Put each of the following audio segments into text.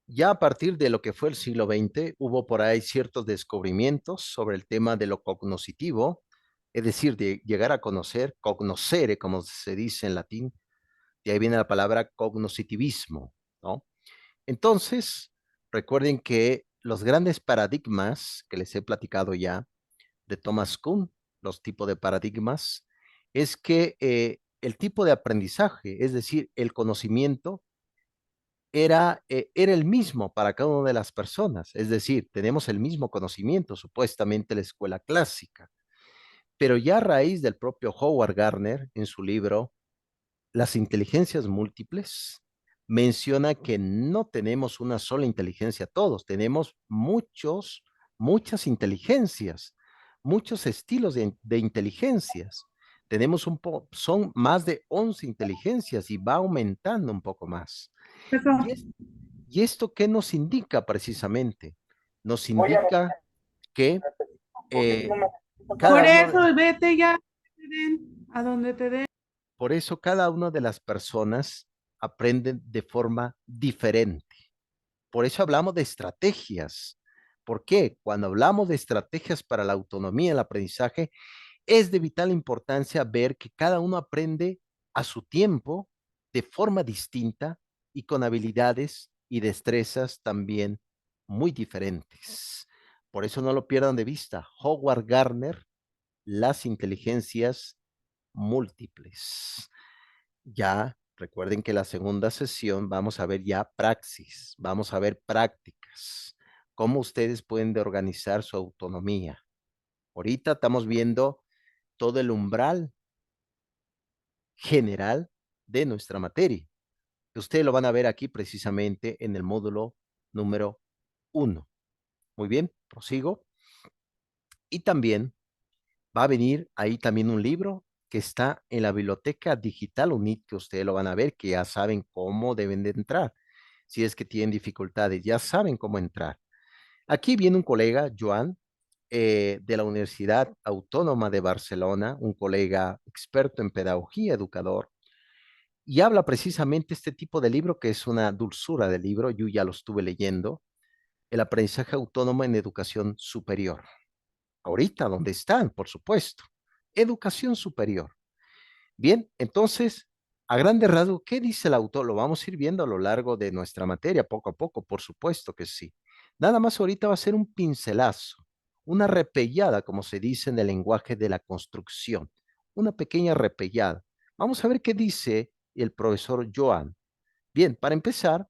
Ya a partir de lo que fue el siglo XX, hubo por ahí ciertos descubrimientos sobre el tema de lo cognoscitivo, es decir, de llegar a conocer, cognoscere, como se dice en latín, de ahí viene la palabra cognoscitivismo, ¿no? Entonces, recuerden que los grandes paradigmas que les he platicado ya de Thomas Kuhn, los tipos de paradigmas, es que el tipo de aprendizaje, es decir, el conocimiento, era el mismo para cada una de las personas. Es decir, tenemos el mismo conocimiento, supuestamente la escuela clásica. Pero ya a raíz del propio Howard Gardner, en su libro Las inteligencias múltiples, menciona que no tenemos una sola inteligencia todos, tenemos muchas inteligencias, muchos estilos de inteligencias. Son más de 11 inteligencias y va aumentando un poco más. Eso. Y, es, ¿Y esto qué nos indica precisamente? Nos indica que eh, cada Por uno, eso, vete ya a donde te den. por eso cada una de las personas aprenden de forma diferente. Por eso hablamos de estrategias. ¿Por qué? Cuando hablamos de estrategias para la autonomía, el aprendizaje, es de vital importancia ver que cada uno aprende a su tiempo, de forma distinta y con habilidades y destrezas también muy diferentes. Por eso no lo pierdan de vista. Howard Gardner, las inteligencias múltiples. Ya recuerden que la segunda sesión vamos a ver ya praxis, vamos a ver prácticas, cómo ustedes pueden de organizar su autonomía. Ahorita estamos viendo todo el umbral general de nuestra materia. Ustedes lo van a ver aquí precisamente en el módulo número 1. Muy bien, prosigo. Y también va a venir ahí también un libro que está en la biblioteca digital UNIT, que ustedes lo van a ver, que ya saben cómo deben de entrar. Si es que tienen dificultades, ya saben cómo entrar. Aquí viene un colega, Joan, de la Universidad Autónoma de Barcelona, un colega experto en pedagogía, educador, y habla precisamente este tipo de libro que es una dulzura de libro, yo ya lo estuve leyendo, el aprendizaje autónomo en educación superior. Ahorita, ¿dónde están? Por supuesto. Educación superior. Bien, entonces, a grandes rasgos, ¿qué dice el autor? Lo vamos a ir viendo a lo largo de nuestra materia, poco a poco, por supuesto que sí. Nada más ahorita va a ser un pincelazo, una repellada, como se dice en el lenguaje de la construcción, una pequeña repellada. Vamos a ver qué dice el profesor Joan. Bien, para empezar,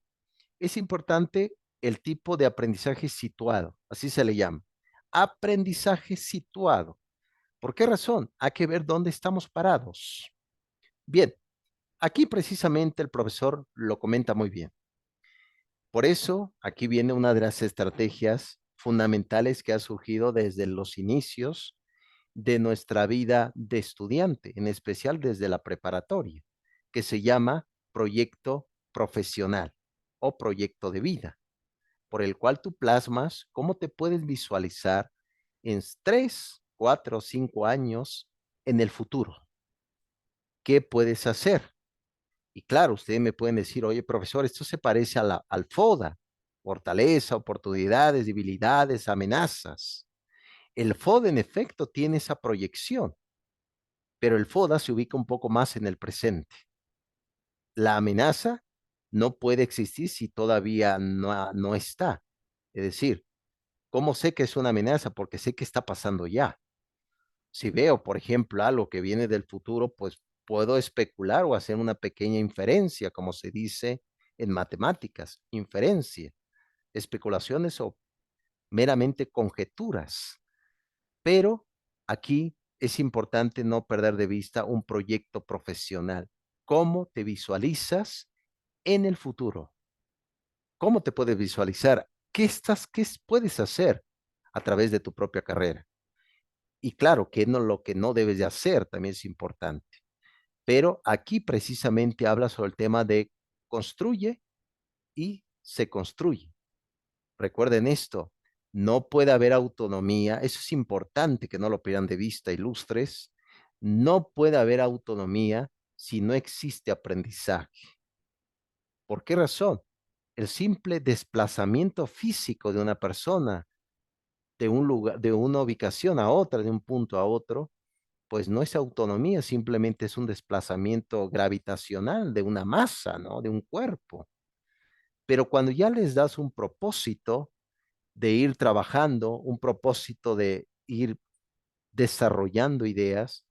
es importante el tipo de aprendizaje situado, así se le llama. Aprendizaje situado. ¿Por qué razón? Hay que ver dónde estamos parados. Bien, aquí precisamente el profesor lo comenta muy bien. Por eso, aquí viene una de las estrategias fundamentales que ha surgido desde los inicios de nuestra vida de estudiante, en especial desde la preparatoria, que se llama proyecto profesional o proyecto de vida, por el cual tú plasmas cómo te puedes visualizar en 3, 4 o 5 años en el futuro. ¿Qué puedes hacer? Y claro, ustedes me pueden decir, oye, profesor, esto se parece al FODA, fortaleza, oportunidades, debilidades, amenazas. El FODA, en efecto, tiene esa proyección, pero el FODA se ubica un poco más en el presente. La amenaza no puede existir si todavía no está. Es decir, ¿cómo sé que es una amenaza? Porque sé que está pasando ya. Si veo, por ejemplo, algo que viene del futuro, pues puedo especular o hacer una pequeña inferencia, como se dice en matemáticas, inferencia, especulaciones o meramente conjeturas. Pero aquí es importante no perder de vista un proyecto profesional. ¿Cómo te visualizas en el futuro? ¿Cómo te puedes visualizar? ¿Qué puedes hacer a través de tu propia carrera? Y claro, que no lo que no debes de hacer también es importante. Pero aquí precisamente habla sobre el tema de construye y se construye. Recuerden esto, no puede haber autonomía, eso es importante que no lo pierdan de vista, ilustres, no puede haber autonomía si no existe aprendizaje. ¿Por qué razón? el simple desplazamiento físico de una persona de un lugar, de una ubicación a otra, de un punto a otro, pues no es autonomía, simplemente es un desplazamiento gravitacional de una masa, ¿no? De un cuerpo. Pero cuando ya les das un propósito de ir trabajando, un propósito de ir desarrollando ideas,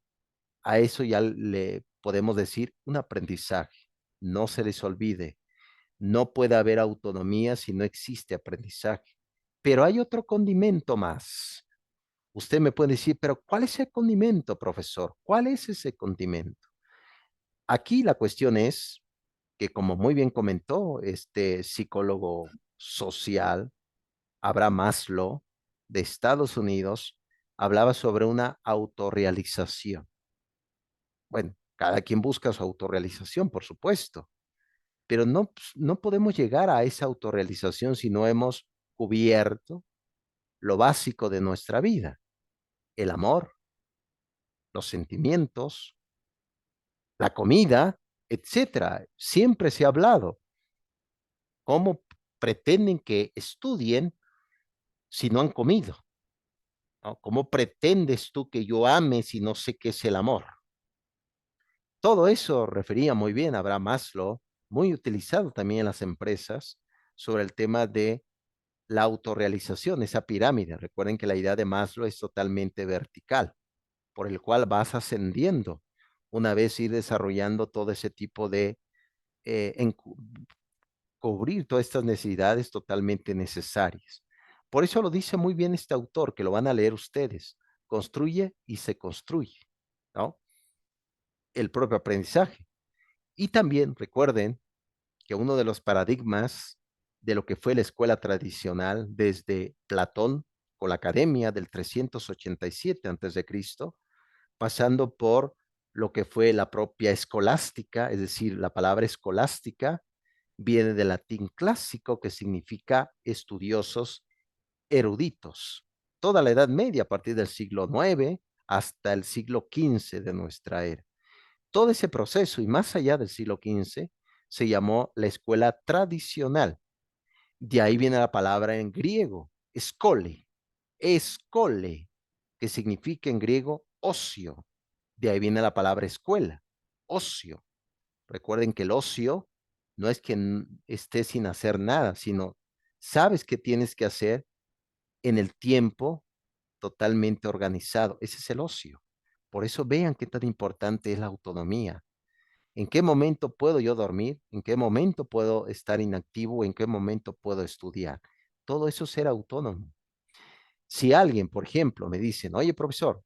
a eso ya le podemos decir un aprendizaje. No se les olvide, no puede haber autonomía si no existe aprendizaje. Pero hay otro condimento más. Usted me puede decir, pero ¿cuál es el condimento, profesor? ¿Cuál es ese condimento? Aquí la cuestión es que, como muy bien comentó este psicólogo social, Abraham Maslow, de Estados Unidos, hablaba sobre una autorrealización. Bueno, cada quien busca su autorrealización, por supuesto, pero no podemos llegar a esa autorrealización si no hemos cubierto lo básico de nuestra vida, el amor, los sentimientos, la comida, etcétera. Siempre se ha hablado. ¿Cómo pretenden que estudien si no han comido? ¿No? ¿Cómo pretendes tú que yo ame si no sé qué es el amor? Todo eso refería muy bien a Abraham Maslow, muy utilizado también en las empresas, sobre el tema de la autorrealización, esa pirámide. Recuerden que la idea de Maslow es totalmente vertical, por el cual vas ascendiendo una vez ir desarrollando todo ese tipo de, cubrir todas estas necesidades totalmente necesarias. Por eso lo dice muy bien este autor, que lo van a leer ustedes. Construye y se construye, ¿no? El propio aprendizaje. Y también recuerden que uno de los paradigmas de lo que fue la escuela tradicional desde Platón con la Academia del 387 antes de Cristo, pasando por lo que fue la propia escolástica, es decir, la palabra escolástica viene del latín clásico, que significa estudiosos eruditos. Toda la Edad Media, a partir del siglo IX hasta el siglo XV de nuestra era. Todo ese proceso y más allá del siglo XV se llamó la escuela tradicional. De ahí viene la palabra en griego, escole, que significa en griego ocio. De ahí viene la palabra escuela, ocio. Recuerden que el ocio no es que estés sin hacer nada, sino sabes qué tienes que hacer en el tiempo totalmente organizado. Ese es el ocio. Por eso vean qué tan importante es la autonomía. ¿En qué momento puedo yo dormir? ¿En qué momento puedo estar inactivo? ¿En qué momento puedo estudiar? Todo eso es ser autónomo. Si alguien, por ejemplo, me dice, oye, profesor,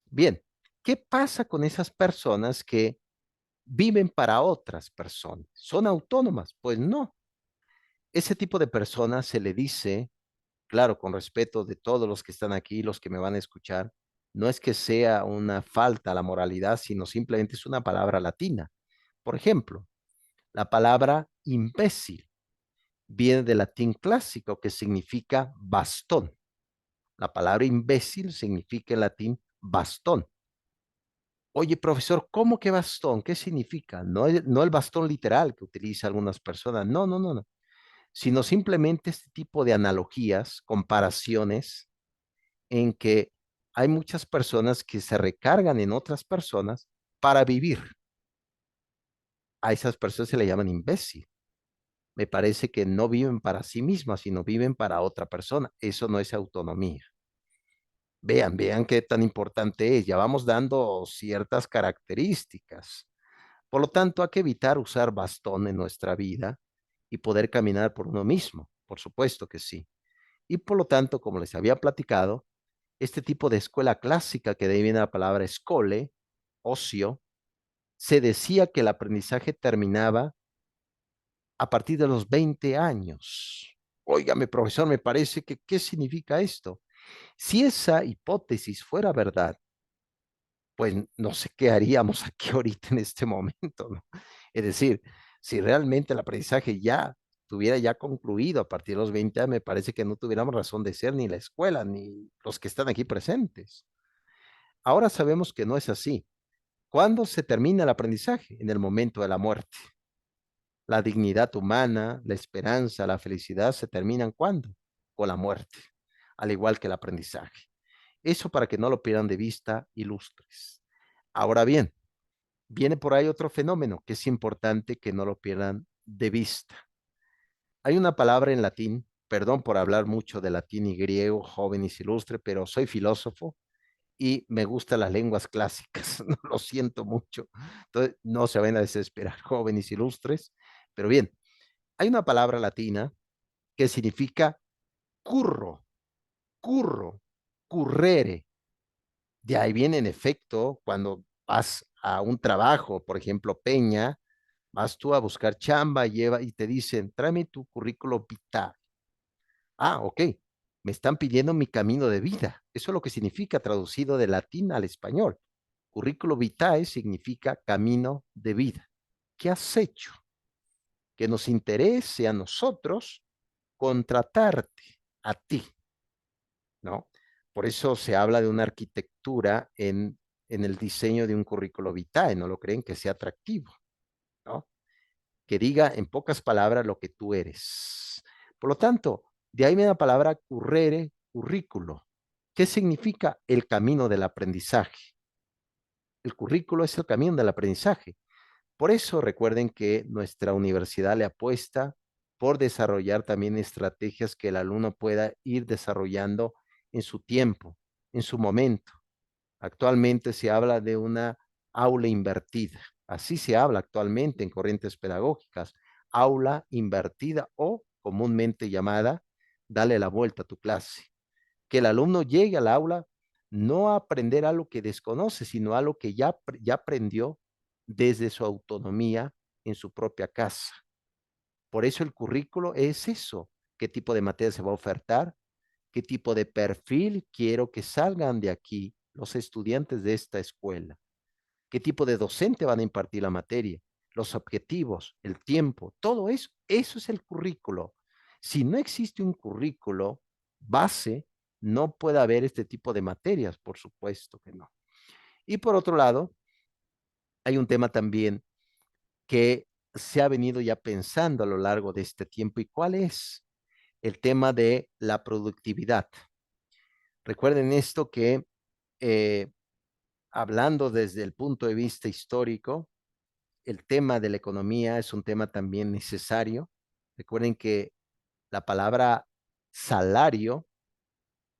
bien, ¿qué pasa con esas personas que viven para otras personas? ¿Son autónomas? Pues no. Ese tipo de personas se le dice, claro, con respeto de todos los que están aquí, los que me van a escuchar, no es que sea una falta a la moralidad, sino simplemente es una palabra latina. Por ejemplo, la palabra imbécil viene del latín clásico que significa bastón. La palabra imbécil significa en latín bastón. Oye, profesor, ¿cómo que bastón? ¿Qué significa? No el bastón literal que utilizan algunas personas. No, no, no, no. Sino simplemente este tipo de analogías, comparaciones, en que hay muchas personas que se recargan en otras personas para vivir. A esas personas se le llaman imbécil. Me parece que no viven para sí mismas, sino viven para otra persona. Eso no es autonomía. Vean qué tan importante es. Ya vamos dando ciertas características. Por lo tanto, hay que evitar usar bastón en nuestra vida y poder caminar por uno mismo. Por supuesto que sí. Y por lo tanto, como les había platicado, este tipo de escuela clásica, que de ahí viene la palabra escole, ocio, se decía que el aprendizaje terminaba a partir de los 20 años. Óigame, profesor, me parece que, ¿qué significa esto? Si esa hipótesis fuera verdad, pues no sé qué haríamos aquí ahorita en este momento, ¿no? Es decir, si realmente el aprendizaje ya tuviera ya concluido a partir de los 20 años, me parece que no tuviéramos razón de ser ni la escuela, ni los que están aquí presentes. Ahora sabemos que no es así. ¿Cuándo se termina el aprendizaje? En el momento de la muerte. La dignidad humana, la esperanza, la felicidad se terminan ¿cuándo? Con la muerte, al igual que el aprendizaje. Eso para que no lo pierdan de vista, ilustres. Ahora bien, viene por ahí otro fenómeno que es importante que no lo pierdan de vista. Hay una palabra en latín, perdón por hablar mucho de latín y griego, jóvenes ilustres, pero soy filósofo y me gustan las lenguas clásicas, no lo siento mucho. Entonces, no se vayan a desesperar, jóvenes ilustres. Pero bien, hay una palabra latina que significa curro, curro, currere. De ahí viene, en efecto, cuando vas a un trabajo, por ejemplo, Peña, vas tú a buscar chamba, lleva y te dicen, tráeme tu currículo vitae. Ah, ok. Me están pidiendo mi camino de vida. Eso es lo que significa traducido de latín al español. Currículo vitae significa camino de vida. ¿Qué has hecho? Que nos interese a nosotros contratarte a ti, ¿no? Por eso se habla de una arquitectura en el diseño de un currículo vitae, ¿no lo creen? Que sea atractivo, ¿no? Que diga en pocas palabras lo que tú eres. Por lo tanto, de ahí viene la palabra currere, currículo. ¿Qué significa el camino del aprendizaje? El currículo es el camino del aprendizaje. Por eso recuerden que nuestra universidad le apuesta por desarrollar también estrategias que el alumno pueda ir desarrollando en su tiempo, en su momento. Actualmente se habla de una aula invertida. Así se habla actualmente en corrientes pedagógicas. Aula invertida o comúnmente llamada dale la vuelta a tu clase. Que el alumno llegue al aula no a aprender algo que desconoce, sino algo que ya aprendió desde su autonomía en su propia casa. Por eso el currículo es eso. ¿Qué tipo de materia se va a ofertar? ¿Qué tipo de perfil quiero que salgan de aquí los estudiantes de esta escuela? ¿Qué tipo de docente van a impartir la materia? Los objetivos, el tiempo, todo eso es el currículo. Si no existe un currículo base, no puede haber este tipo de materias, por supuesto que no. Y por otro lado, hay un tema también que se ha venido ya pensando a lo largo de este tiempo. ¿Y cuál es? El tema de la productividad. Recuerden esto que eh, hablando desde el punto de vista histórico, el tema de la economía es un tema también necesario. Recuerden que la palabra salario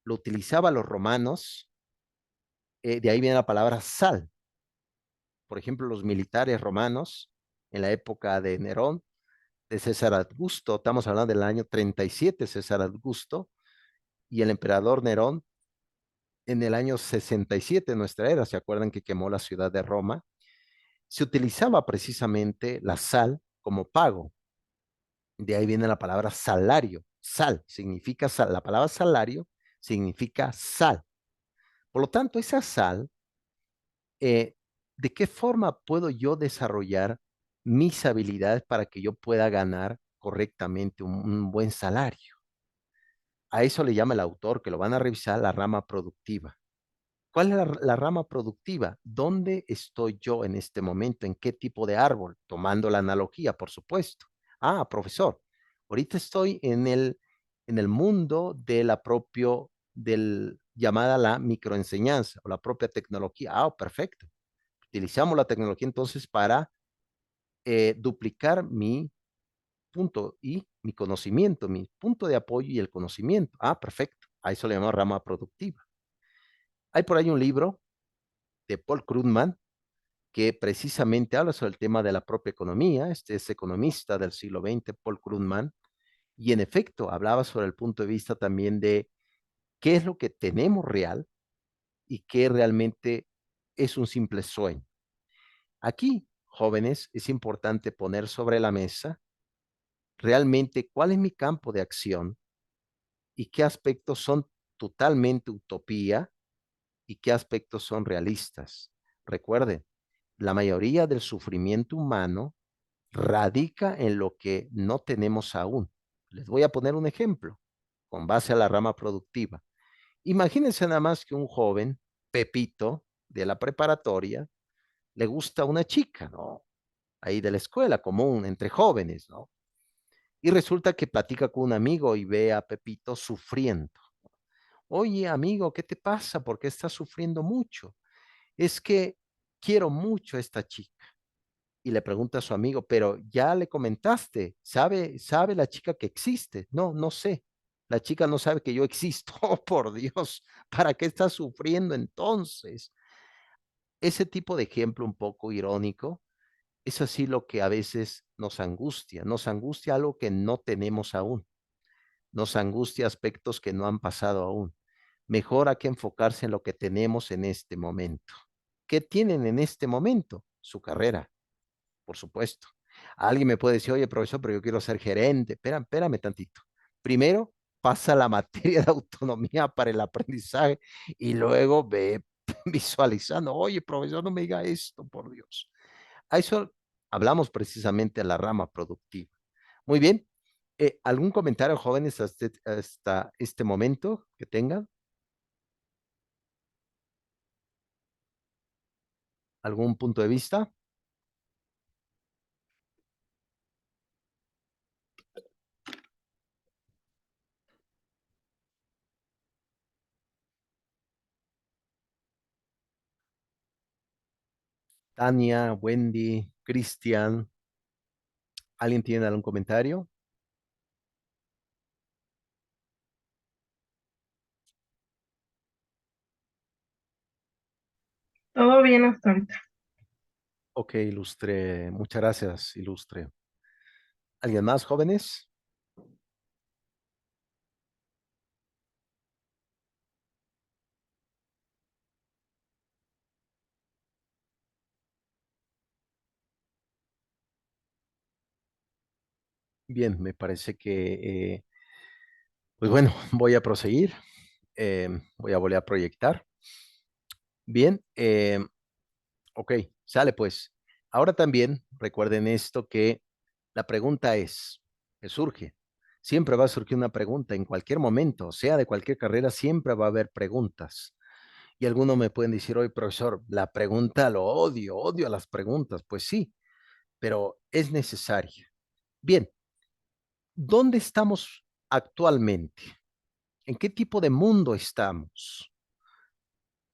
lo utilizaban los romanos, de ahí viene la palabra sal. Por ejemplo, los militares romanos en la época de Nerón, de César Augusto, estamos hablando del año 37, César Augusto, y el emperador Nerón en el año 67 de nuestra era, ¿se acuerdan que quemó la ciudad de Roma? Se utilizaba precisamente la sal como pago. De ahí viene la palabra salario. Sal significa sal. La palabra salario significa sal. Por lo tanto, esa sal, eh, ¿de qué forma puedo yo desarrollar mis habilidades para que yo pueda ganar correctamente un buen salario? A eso le llama el autor, que lo van a revisar, la rama productiva. ¿Cuál es la rama productiva? ¿Dónde estoy yo en este momento? ¿En qué tipo de árbol? Tomando la analogía, por supuesto. Ah, profesor, ahorita estoy en el mundo de la propio, llamada la microenseñanza o la propia tecnología. Ah, perfecto. Utilizamos la tecnología entonces para duplicar mi punto y mi conocimiento, mi punto de apoyo y el conocimiento. Ah, perfecto. A eso le llamamos rama productiva. Hay por ahí un libro de Paul Krugman que precisamente habla sobre el tema de la propia economía. Este es economista del siglo XX, Paul Krugman, y en efecto hablaba sobre el punto de vista también de qué es lo que tenemos real y qué realmente es un simple sueño. Aquí, jóvenes, es importante poner sobre la mesa realmente cuál es mi campo de acción y qué aspectos son totalmente utopía y qué aspectos son realistas. Recuerden, la mayoría del sufrimiento humano radica en lo que no tenemos aún. Les voy a poner un ejemplo con base a la rama productiva. Imagínense nada más que un joven, Pepito, de la preparatoria, le gusta una chica, ¿no? ahí de la escuela común, entre jóvenes, ¿no? Y resulta que platica con un amigo y ve a Pepito sufriendo. Oye, amigo, ¿qué te pasa? ¿Por qué estás sufriendo mucho? Es que quiero mucho a esta chica. Y le pregunta a su amigo, pero ya le comentaste, ¿sabe la chica que existe? No, no sé. La chica no sabe que yo existo. Oh, por Dios, ¿para qué está sufriendo entonces? Ese tipo de ejemplo un poco irónico es así lo que a veces nos angustia algo que no tenemos aún, nos angustia aspectos que no han pasado aún. Mejor hay que enfocarse en lo que tenemos en este momento. ¿Qué tienen en este momento? Su carrera, por supuesto. Alguien me puede decir, oye, profesor, pero yo quiero ser gerente. Espérame tantito. Primero, pasa la materia de autonomía para el aprendizaje y luego ve visualizando, oye, profesor, no me diga esto, por Dios. A eso hablamos precisamente de la rama productiva. Muy bien. ¿Algún comentario, jóvenes, hasta este momento que tengan? ¿Algún punto de vista? Tania, Wendy, Cristian, ¿alguien tiene algún comentario? Todo bien hasta ahorita. Ok, ilustre. Muchas gracias, ilustre. ¿Alguien más, jóvenes? Bien, me parece que, pues bueno, voy a proseguir. Voy a volver a proyectar. Bien, ok, sale pues. Ahora también recuerden esto que la pregunta es, que surge. Siempre va a surgir una pregunta en cualquier momento, sea de cualquier carrera, siempre va a haber preguntas. Y algunos me pueden decir, oye, profesor, la pregunta lo odio, odio a las preguntas. Pues sí, pero es necesaria. Bien, ¿dónde estamos actualmente? ¿En qué tipo de mundo estamos?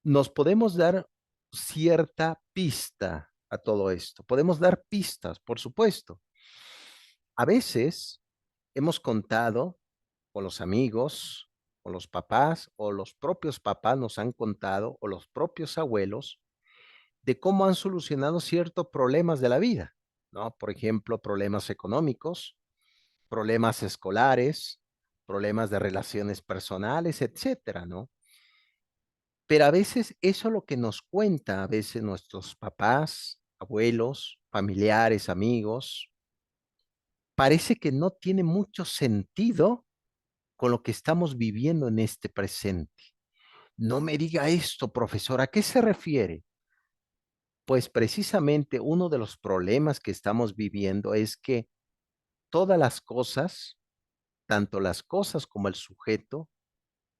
Nos podemos dar cierta pista a todo esto. Podemos dar pistas, por supuesto. A veces hemos contado con los amigos, o los papás, o los propios papás nos han contado, o los propios abuelos, de cómo han solucionado ciertos problemas de la vida, ¿no? Por ejemplo, problemas económicos, problemas escolares, problemas de relaciones personales, etcétera, ¿no? Pero a veces eso es lo que nos cuenta a veces nuestros papás, abuelos, familiares, amigos, parece que no tiene mucho sentido con lo que estamos viviendo en este presente. No me diga esto, profesor, ¿a qué se refiere? Pues precisamente uno de los problemas que estamos viviendo es que todas las cosas, tanto las cosas como el sujeto,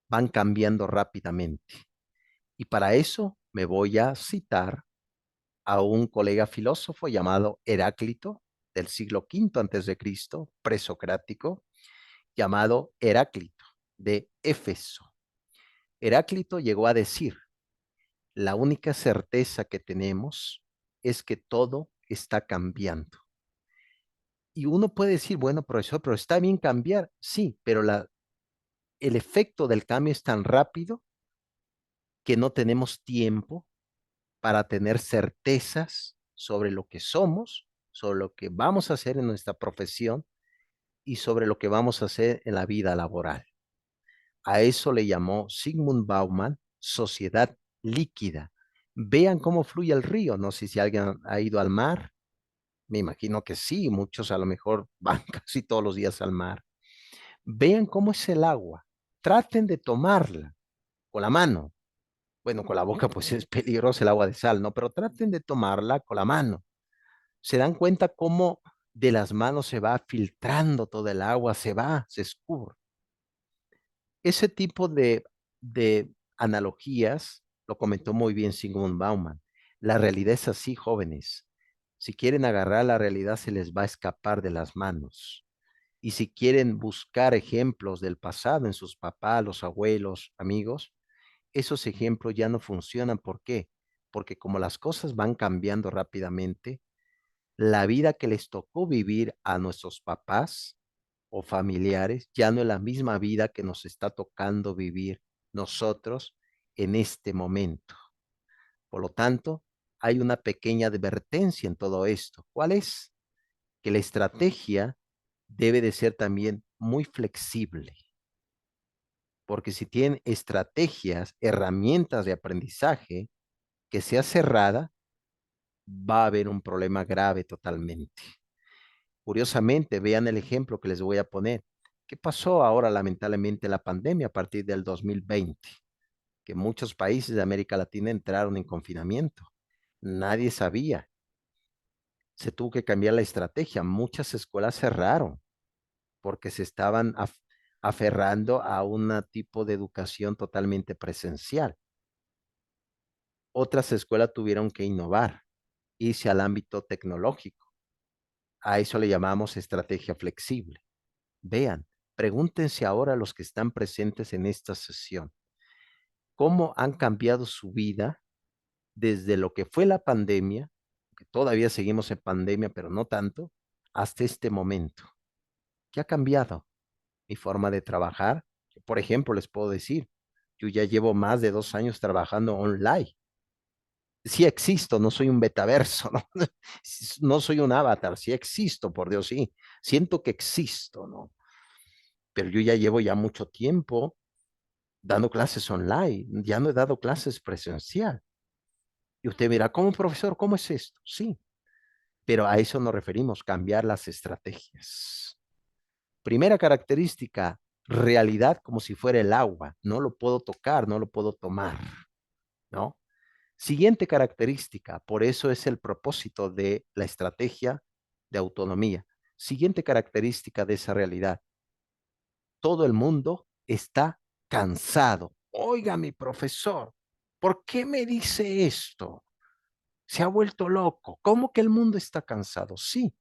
van cambiando rápidamente. Y para eso me voy a citar a un colega filósofo llamado Heráclito del siglo V antes de Cristo, presocrático, llamado Heráclito de Éfeso. Heráclito llegó a decir, la única certeza que tenemos es que todo está cambiando. Y uno puede decir, bueno, profesor, pero está bien cambiar. Sí, pero el efecto del cambio es tan rápido que no tenemos tiempo para tener certezas sobre lo que somos, sobre lo que vamos a hacer en nuestra profesión y sobre lo que vamos a hacer en la vida laboral. A eso le llamó Sigmund Bauman sociedad líquida. Vean cómo fluye el río. No sé si alguien ha ido al mar. Me imagino que sí, muchos a lo mejor van casi todos los días al mar. Vean cómo es el agua. Traten de tomarla con la mano. Bueno, con la boca pues es peligroso el agua de sal, ¿no? Pero traten de tomarla con la mano. Se dan cuenta cómo de las manos se va filtrando todo el agua, se escurre. Ese tipo de analogías lo comentó muy bien Sigmund Bauman. La realidad es así, jóvenes. Si quieren agarrar la realidad, se les va a escapar de las manos. Y si quieren buscar ejemplos del pasado en sus papás, los abuelos, amigos, esos ejemplos ya no funcionan. ¿Por qué? Porque como las cosas van cambiando rápidamente, la vida que les tocó vivir a nuestros papás o familiares ya no es la misma vida que nos está tocando vivir nosotros en este momento. Por lo tanto, hay una pequeña advertencia en todo esto. ¿Cuál es? Que la estrategia debe de ser también muy flexible, porque si tienen estrategias, herramientas de aprendizaje que sea cerrada, va a haber un problema grave totalmente. Curiosamente, vean el ejemplo que les voy a poner. ¿Qué pasó ahora lamentablemente en la pandemia a partir del 2020? Que muchos países de América Latina entraron en confinamiento. Nadie sabía. Se tuvo que cambiar la estrategia. Muchas escuelas cerraron porque se estaban aferrando a un tipo de educación totalmente presencial. Otras escuelas tuvieron que innovar, irse al ámbito tecnológico. A eso le llamamos estrategia flexible. Vean, pregúntense ahora los que están presentes en esta sesión, ¿cómo han cambiado su vida desde lo que fue la pandemia, que todavía seguimos en pandemia, pero no tanto, hasta este momento? ¿Qué ha cambiado? Mi forma de trabajar. Por ejemplo, les puedo decir, yo ya llevo más de 2 años trabajando online. Sí existo, no soy un betaverso, ¿no? No soy un avatar, sí existo, por Dios, sí. Siento que existo, ¿no? Pero yo ya llevo ya mucho tiempo dando clases online, ya no he dado clases presencial. Y usted mira, ¿cómo profesor? ¿Cómo es esto? Sí, pero a eso nos referimos, cambiar las estrategias. Primera característica, realidad como si fuera el agua, no lo puedo tocar, no lo puedo tomar, ¿no? Siguiente característica, por eso es el propósito de la estrategia de autonomía. Siguiente característica de esa realidad, todo el mundo está cansado. Oiga, mi profesor, ¿por qué me dice esto? Se ha vuelto loco. ¿Cómo que el mundo está cansado? Sí,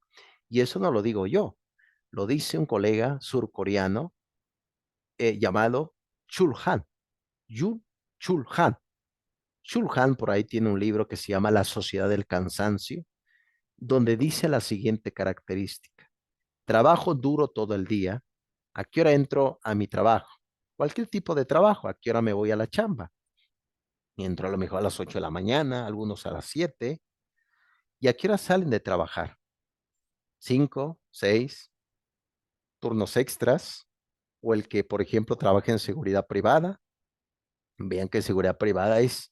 y eso no lo digo yo, lo dice un colega surcoreano llamado Chul Han. Chul Han. Chul Han por ahí tiene un libro que se llama La Sociedad del Cansancio, donde dice la siguiente característica. Trabajo duro todo el día. ¿A qué hora entro a mi trabajo? Cualquier tipo de trabajo. ¿A qué hora me voy a la chamba? Y entro a lo mejor a las 8 de la mañana, algunos a las 7. ¿Y a qué hora salen de trabajar? 5, 6, turnos extras. O el que, por ejemplo, trabaja en seguridad privada. Vean que seguridad privada es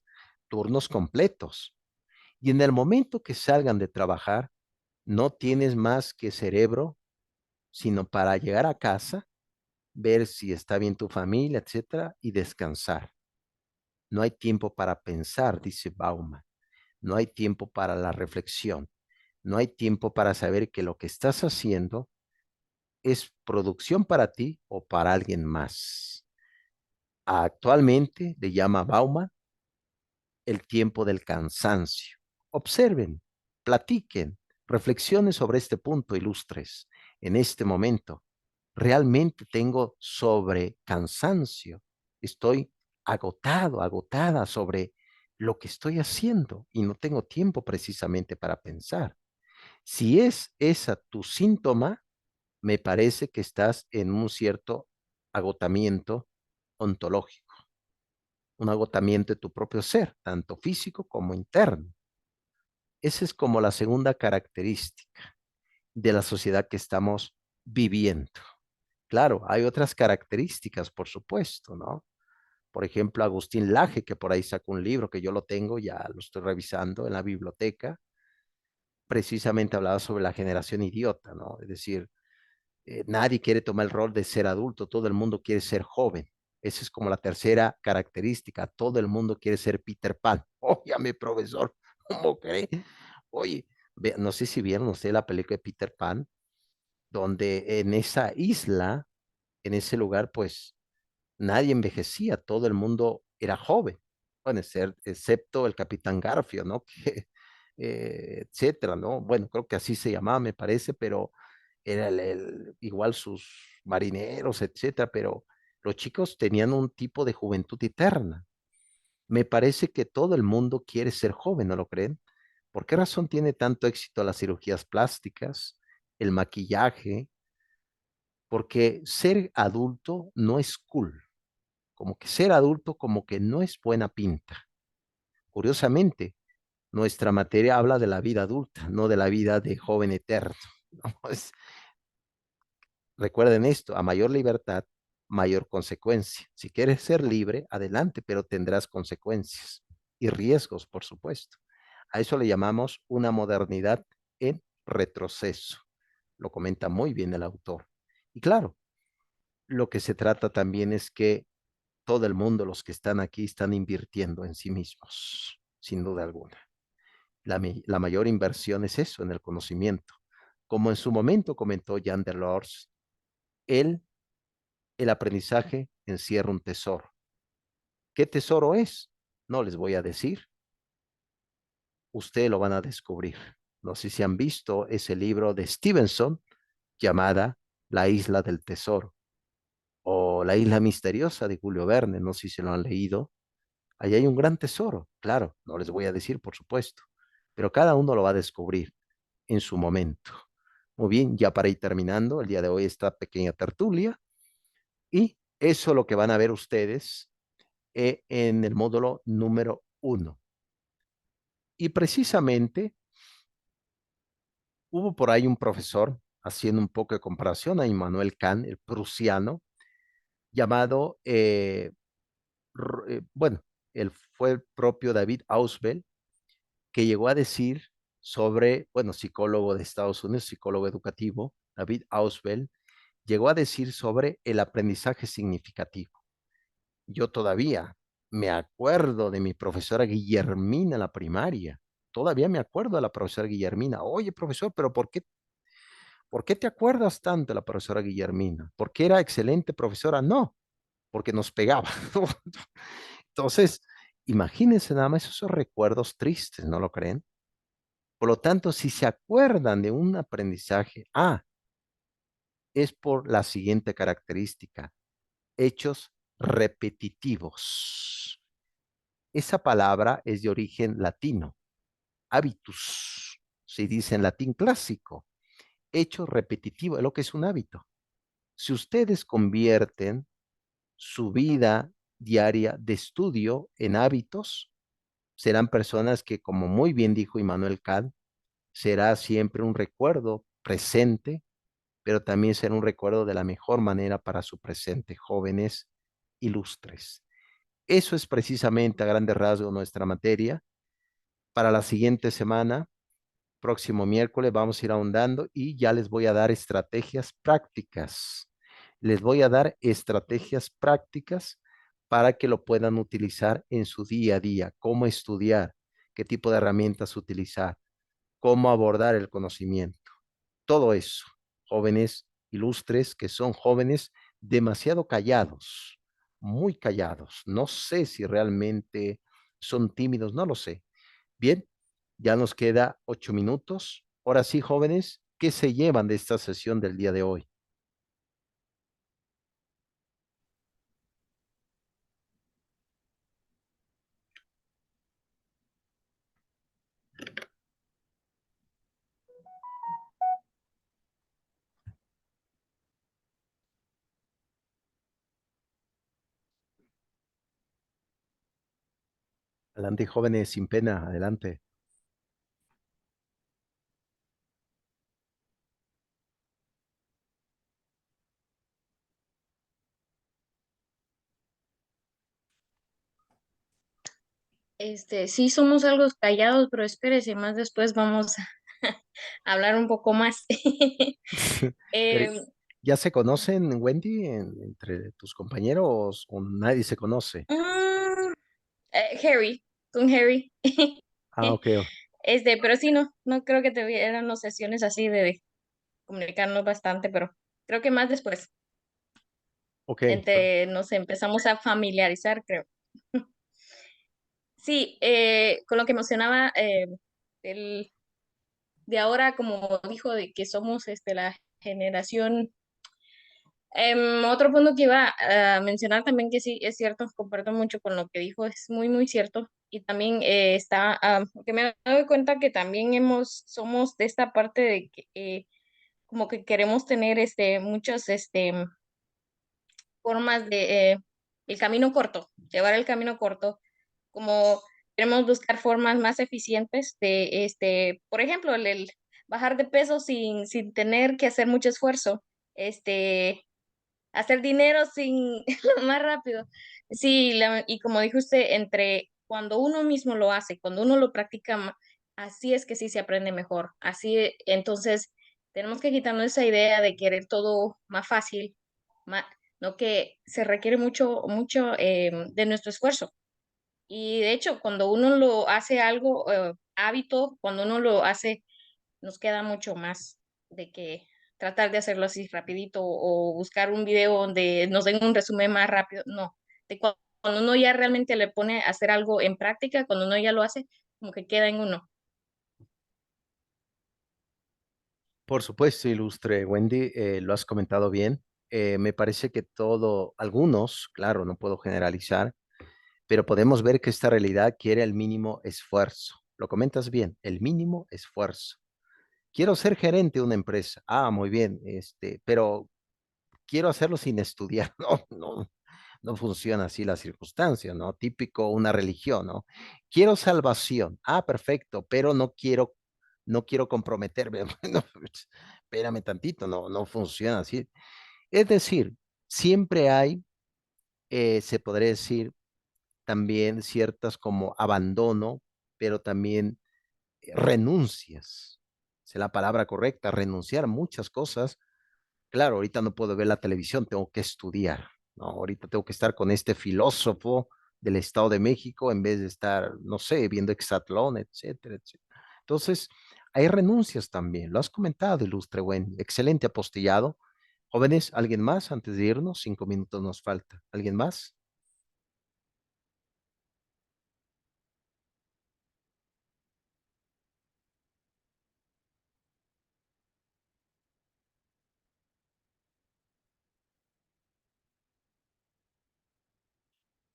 turnos completos. Y en el momento que salgan de trabajar, no tienes más que cerebro, sino para llegar a casa, ver si está bien tu familia, etcétera, y descansar. No hay tiempo para pensar, dice Bauman. No hay tiempo para la reflexión. No hay tiempo para saber que lo que estás haciendo es producción para ti o para alguien más. Actualmente le llama Bauman el tiempo del cansancio. Observen, platiquen, reflexionen sobre este punto ilustres. En este momento, realmente tengo sobre cansancio. Estoy agotado, agotada sobre lo que estoy haciendo y no tengo tiempo precisamente para pensar. Si es esa tu síntoma, me parece que estás en un cierto agotamiento ontológico, un agotamiento de tu propio ser, tanto físico como interno. Esa es como la segunda característica de la sociedad que estamos viviendo. Claro, hay otras características, por supuesto, ¿no? Por ejemplo, Agustín Laje, que por ahí sacó un libro que yo lo tengo, ya lo estoy revisando en la biblioteca, precisamente hablaba sobre la generación idiota, ¿no? Es decir, nadie quiere tomar el rol de ser adulto, todo el mundo quiere ser joven. Esa es como la tercera característica, todo el mundo quiere ser Peter Pan. Oye, mi profesor, ¿cómo cree? Oye, no sé si vieron ustedes la película de Peter Pan, donde en esa isla, en ese lugar, pues nadie envejecía, todo el mundo era joven, bueno, excepto el Capitán Garfio, ¿no? Que etcétera, ¿no? Bueno, creo que así se llamaba, me parece, pero era igual sus marineros, etcétera, pero los chicos tenían un tipo de juventud eterna. Me parece que todo el mundo quiere ser joven, ¿no lo creen? ¿Por qué razón tiene tanto éxito las cirugías plásticas, el maquillaje? Porque ser adulto no es cool, como que ser adulto como que no es buena pinta. Curiosamente, nuestra materia habla de la vida adulta, no de la vida de joven eterno. ¿No? Recuerden esto, a mayor libertad, mayor consecuencia. Si quieres ser libre, adelante, pero tendrás consecuencias y riesgos, por supuesto. A eso le llamamos una modernidad en retroceso. Lo comenta muy bien el autor. Y claro, lo que se trata también es que todo el mundo, los que están aquí, están invirtiendo en sí mismos, sin duda alguna. La mayor inversión es eso, en el conocimiento. Como en su momento comentó Jean Delors, el, el aprendizaje encierra un tesoro. ¿Qué tesoro es? No les voy a decir. Ustedes lo van a descubrir. No sé si han visto ese libro de Stevenson llamada La isla del tesoro o La isla misteriosa de Julio Verne. No sé si se lo han leído. Allí hay un gran tesoro. Claro, no les voy a decir, por supuesto, pero cada uno lo va a descubrir en su momento. Muy bien, ya para ir terminando el día de hoy esta pequeña tertulia y eso es lo que van a ver ustedes en el módulo número 1. Y precisamente hubo por ahí un profesor haciendo un poco de comparación a Immanuel Kant, el prusiano, llamado, bueno, él fue el propio David Ausubel, que llegó a decir sobre, bueno, psicólogo de Estados Unidos, psicólogo educativo, David Ausubel, llegó a decir sobre el aprendizaje significativo. Yo todavía me acuerdo de mi profesora Guillermina en la primaria. Todavía me acuerdo de la profesora Guillermina. Oye, profesor, pero por qué te acuerdas tanto de la profesora Guillermina? ¿Porque era excelente profesora? No, porque nos pegaba. Entonces, imagínense nada más esos recuerdos tristes, ¿no lo creen? Por lo tanto, si se acuerdan de un aprendizaje, es por la siguiente característica, hechos repetitivos. Esa palabra es de origen latino, habitus, se dice en latín clásico, hecho repetitivo, es lo que es un hábito. Si ustedes convierten su vida diaria de estudio en hábitos, serán personas que, como muy bien dijo Immanuel Kant, será siempre un recuerdo presente, pero también será un recuerdo de la mejor manera para su presente, jóvenes ilustres. Eso es precisamente a grandes rasgos nuestra materia. Para la siguiente semana, próximo miércoles, vamos a ir ahondando y ya les voy a dar estrategias prácticas. Les voy a dar estrategias prácticas para que lo puedan utilizar en su día a día, cómo estudiar, qué tipo de herramientas utilizar, cómo abordar el conocimiento. Todo eso, jóvenes ilustres que son jóvenes demasiado callados, muy callados. No sé si realmente son tímidos, no lo sé. Bien, ya nos queda 8 minutos. Ahora sí, jóvenes, ¿qué se llevan de esta sesión del día de hoy? Adelante, jóvenes, sin pena, adelante. Sí somos algo callados, pero espérese, más después vamos a hablar un poco más. Pero, Em, ¿ya se conocen, Wendy, entre tus compañeros o nadie se conoce? mm, Harry, con Harry. Ah, ok, Pero sí, no creo que tuviéramos sesiones así de comunicarnos bastante, pero creo que más después, ok. nos empezamos a familiarizar, creo. Sí, con lo que mencionaba de ahora, como dijo, de que somos la generación. Otro punto que iba a mencionar también, que sí es cierto, comparto mucho con lo que dijo, es muy, muy cierto. Y también que me doy cuenta que también somos de esta parte de que como que queremos tener muchas formas de el camino corto, llevar el camino corto, como queremos buscar formas más eficientes de por ejemplo, el bajar de peso sin tener que hacer mucho esfuerzo. Hacer dinero sin más rápido. Sí, y como dijo usted, entre cuando uno mismo lo hace, cuando uno lo practica, así es que sí se aprende mejor. Entonces, tenemos que quitarnos esa idea de querer todo más fácil, no que se requiere mucho, mucho de nuestro esfuerzo. Y de hecho, cuando uno lo hace algo, hábito, cuando uno lo hace nos queda mucho más de que tratar de hacerlo así rapidito o buscar un video donde nos den un resumen más rápido. No, cuando uno ya realmente le pone a hacer algo en práctica, cuando uno ya lo hace, como que queda en uno. Por supuesto, ilustre Wendy, lo has comentado bien. Me parece que algunos, claro, no puedo generalizar, pero podemos ver que esta realidad quiere el mínimo esfuerzo. Lo comentas bien, el mínimo esfuerzo. Quiero ser gerente de una empresa. Ah, muy bien, pero quiero hacerlo sin estudiar. No, no, no funciona así la circunstancia, ¿no? Típico una religión, ¿no? Quiero salvación. Ah, perfecto, pero no quiero comprometerme. Bueno, espérame tantito, no, no funciona así. Es decir, siempre hay, se podría decir, también ciertas como abandono, pero también renuncias. Es la palabra correcta, renunciar a muchas cosas. Claro, ahorita no puedo ver la televisión, tengo que estudiar, ¿no? Ahorita tengo que estar con este filósofo del Estado de México en vez de estar, no sé, viendo Exatlón, etcétera, etcétera. Entonces, hay renuncias también. Lo has comentado, ilustre buen, excelente apostillado. Jóvenes, ¿alguien más antes de irnos? 5 minutos nos falta. ¿Alguien más?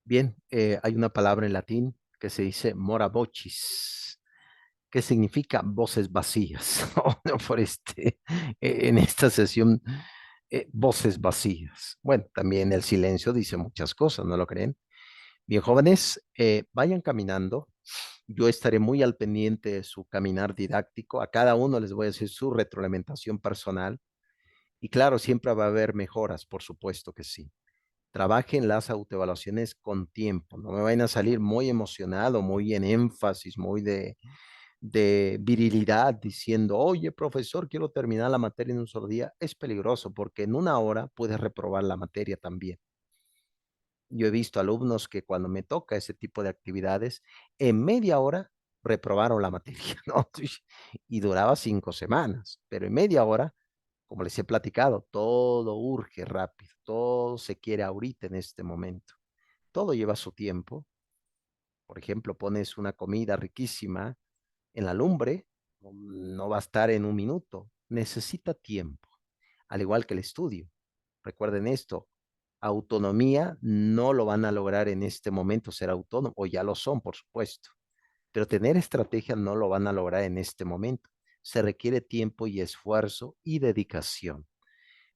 Bien, hay una palabra en latín que se dice mora vocis, que significa voces vacías, ¿no? No, en esta sesión, voces vacías. Bueno, también el silencio dice muchas cosas, ¿no lo creen? Bien, jóvenes, vayan caminando. Yo estaré muy al pendiente de su caminar didáctico. A cada uno les voy a decir su retroalimentación personal. Y claro, siempre va a haber mejoras, por supuesto que sí. Trabajen las autoevaluaciones con tiempo. No me vayan a salir muy emocionado, muy en énfasis, muy de virilidad, diciendo, oye, profesor, quiero terminar la materia en un solo día. Es peligroso porque en una hora puedes reprobar la materia también. Yo he visto alumnos que cuando me toca ese tipo de actividades, en media hora reprobaron la materia, ¿no? Y duraba 5 semanas, pero en media hora, como les he platicado, todo urge rápido, todo se quiere ahorita en este momento. Todo lleva su tiempo. Por ejemplo, pones una comida riquísima en la lumbre, no va a estar en un minuto, necesita tiempo, al igual que el estudio. Recuerden esto, autonomía no lo van a lograr en este momento ser autónomo, o ya lo son, por supuesto, pero tener estrategia no lo van a lograr en este momento. Se requiere tiempo y esfuerzo y dedicación.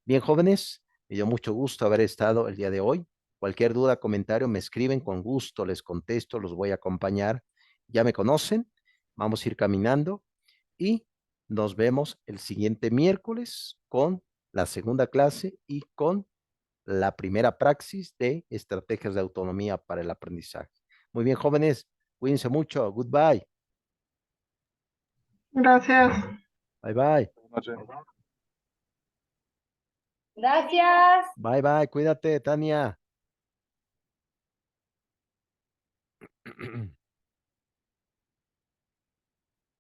Bien, jóvenes, me dio mucho gusto haber estado el día de hoy. Cualquier duda, comentario, me escriben, con gusto les contesto, los voy a acompañar. Ya me conocen, vamos a ir caminando y nos vemos el siguiente miércoles con la segunda clase y con la primera praxis de estrategias de autonomía para el aprendizaje. Muy bien, jóvenes, cuídense mucho. Goodbye. Gracias. Bye bye. Gracias. Bye bye. Cuídate, Tania.